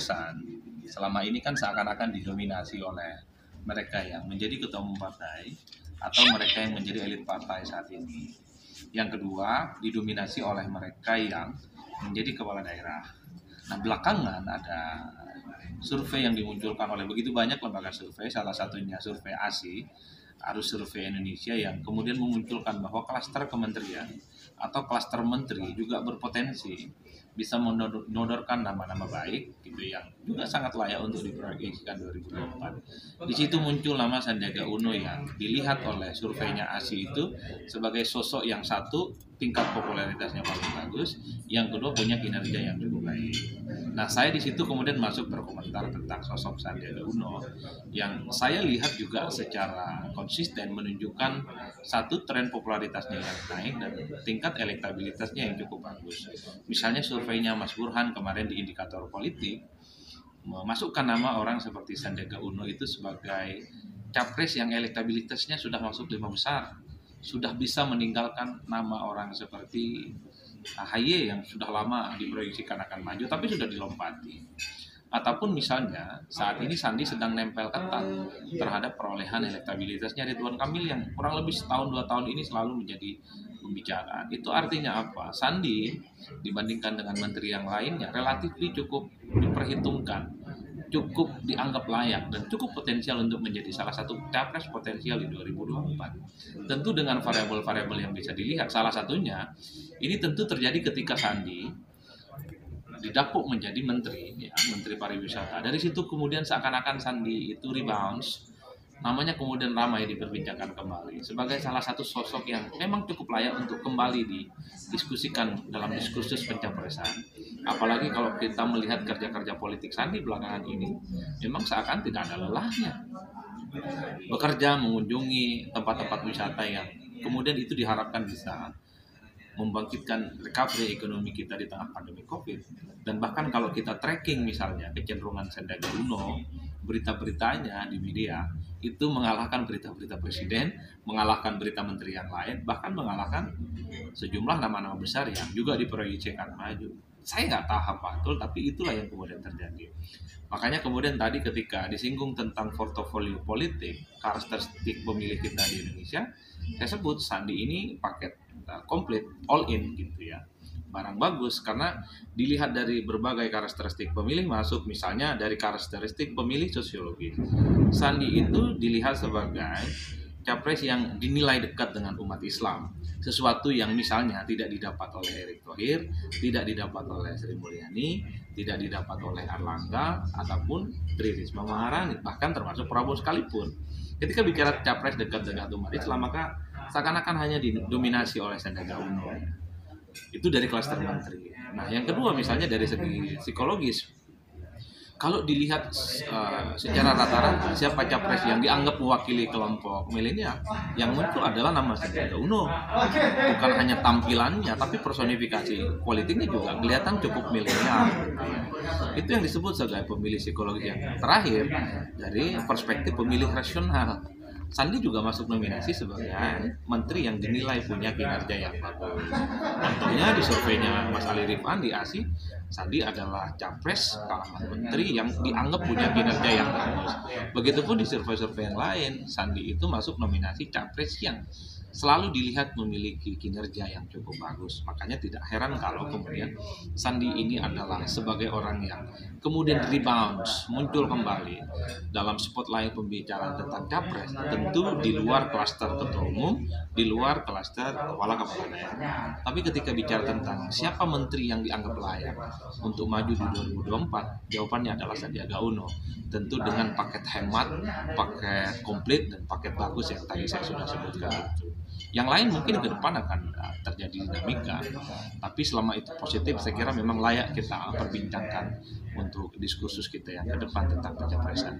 pencapresan selama ini kan seakan-akan didominasi oleh mereka yang menjadi ketua umum partai atau mereka yang menjadi elit partai saat ini. Yang kedua, didominasi oleh mereka yang menjadi kepala daerah. Nah, belakangan ada survei yang dimunculkan oleh begitu banyak lembaga survei, salah satunya survei ASI, Arus Survei Indonesia, yang kemudian memunculkan bahwa klaster kementerian atau klaster menteri juga berpotensi bisa menodorkan nama-nama baik gitu yang juga sangat layak untuk diproyeksikan 2024. Di situ muncul nama Sandiaga Uno yang dilihat oleh surveinya ASI itu sebagai sosok yang satu tingkat popularitasnya paling bagus, yang kedua punya kinerja yang cukup baik. Nah, saya di situ kemudian masuk berkomentar tentang sosok Sandiaga Uno yang saya lihat juga secara konsisten menunjukkan satu tren popularitasnya yang naik dan tingkat elektabilitasnya yang cukup bagus. Misalnya surveinya Mas Burhan kemarin di Indikator Politik memasukkan nama orang seperti Sandiaga Uno itu sebagai capres yang elektabilitasnya sudah masuk 5 besar, sudah bisa meninggalkan nama orang seperti AHY yang sudah lama diproyeksikan akan maju tapi sudah dilompati. Ataupun misalnya saat ini Sandi sedang nempel ketat terhadap perolehan elektabilitasnya Ridwan Kamil yang kurang lebih setahun 2 tahun ini selalu menjadi pembicaraan. Itu artinya apa? Sandi dibandingkan dengan menteri yang lainnya relatif cukup diperhitungkan, cukup dianggap layak dan cukup potensial untuk menjadi salah satu capres potensial di 2024. Tentu dengan variabel-variabel yang bisa dilihat, salah satunya ini tentu terjadi ketika Sandi didapuk menjadi menteri, ya, menteri pariwisata. Dari situ kemudian seakan-akan Sandi itu rebounds, namanya kemudian ramai diperbincangkan kembali sebagai salah satu sosok yang memang cukup layak untuk kembali didiskusikan dalam diskursus pencapresan. Apalagi kalau kita melihat kerja-kerja politik Sandi belakangan ini, memang seakan tidak ada lelahnya. Bekerja, mengunjungi tempat-tempat wisata yang kemudian itu diharapkan bisa membangkitkan recovery ekonomi kita di tengah pandemi COVID. Dan bahkan kalau kita tracking misalnya kecenderungan Sandiaga Uno, berita-beritanya di media itu mengalahkan berita-berita presiden, mengalahkan berita menteri yang lain, bahkan mengalahkan sejumlah nama-nama besar yang juga diproyeksikan maju. Saya nggak tahu betul, tapi itulah yang kemudian terjadi. Makanya kemudian tadi ketika disinggung tentang portofolio politik, karakteristik pemilih kita di Indonesia, saya sebut Sandi ini paket komplit, all in gitu ya. Barang bagus karena dilihat dari berbagai karakteristik pemilih, masuk misalnya dari karakteristik pemilih sosiologis. Sandi itu dilihat sebagai capres yang dinilai dekat dengan umat Islam, sesuatu yang misalnya tidak didapat oleh Erick Thohir, tidak didapat oleh Sri Mulyani, tidak didapat oleh Erlangga ataupun Tri Risma Maharani, bahkan termasuk Prabowo sekalipun. Ketika bicara capres dekat dengan umat Islam, maka seakan-akan hanya didominasi oleh Sandiaga Uno. Itu dari klaster menteri. Nah, yang kedua misalnya dari segi psikologis, kalau dilihat secara rata-rata siapa capres yang dianggap mewakili kelompok milenial, yang muncul adalah nama Sandiaga Uno. Bukan hanya tampilannya, tapi personifikasi politiknya juga kelihatan cukup milenial. Itu yang disebut sebagai pemilih psikologis yang terakhir dari perspektif pemilih rasional. Sandi juga masuk nominasi sebagai menteri yang dinilai punya kinerja yang bagus. Contohnya di surveinya Mas Ali Rifan di ASI, Sandi adalah capres kalangan menteri yang dianggap punya kinerja yang bagus. Begitupun di survei-survei yang lain, Sandi itu masuk nominasi capres yang selalu dilihat memiliki kinerja yang cukup bagus. Makanya tidak heran kalau kemudian Sandi ini adalah sebagai orang yang kemudian rebounds, muncul kembali dalam spotlight pembicaraan tentang capres, tentu di luar klaster ketua umum, di luar klaster kepala daerah. Tapi ketika bicara tentang siapa menteri yang dianggap layak untuk maju di 2024, jawabannya adalah Sandiaga Uno. Tentu dengan paket hemat, paket komplit, dan paket bagus yang tadi saya sudah sebutkan itu. Yang lain mungkin ke depan akan terjadi dinamika, tapi selama itu positif, saya kira memang layak kita perbincangkan untuk diskursus kita yang ke depan tentang pencapresan.